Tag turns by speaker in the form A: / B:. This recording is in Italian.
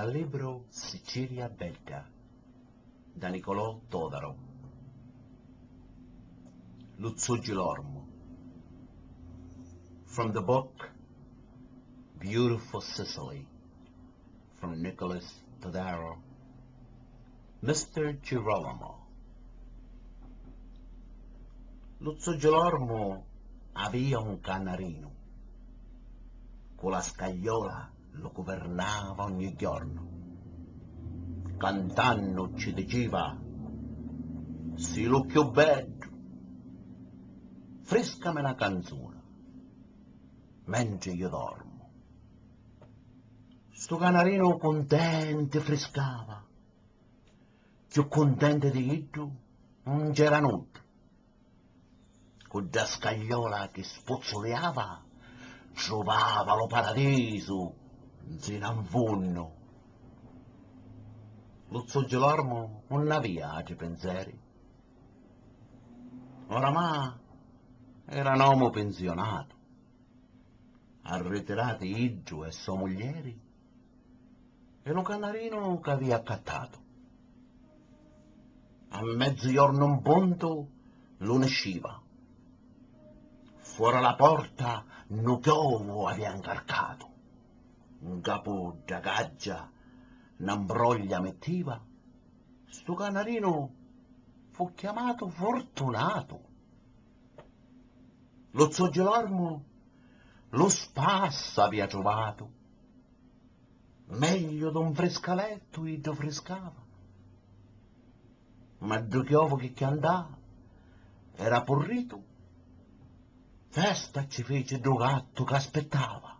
A: Dal libro Sicilia Bella, da Nicolò Todaro. Luzzo Gilormo. From the book Beautiful Sicily, from Nicholas Todaro. Mr. Girolamo. Luzzo Gilormo aveva un canarino. Con la scagliola lo governava ogni giorno. Cantando ci diceva: «Si lo più bello, frescami una canzone, mentre io dormo». Sto canarino contento frescava, più contento di io non c'era nulla. Con la scagliola che spozzoleava trovava lo paradiso in fondo. Luzzo Gilormo non aveva altri pensieri. Oramai era un uomo pensionato, arretrati Iggio e sua moglie, e un canarino che aveva accattato. A mezzogiorno in punto lo nasciva. Fuori la porta un chiovo aveva incarcato. Un capo da caggia, un'ambroglia metteva. Sto canarino fu chiamato Fortunato. Lo zio Gilormo lo spassa aveva trovato. Meglio d'un frescaletto e do frescava. Ma do chiovo che andava era porrito. Festa ci fece do gatto che aspettava.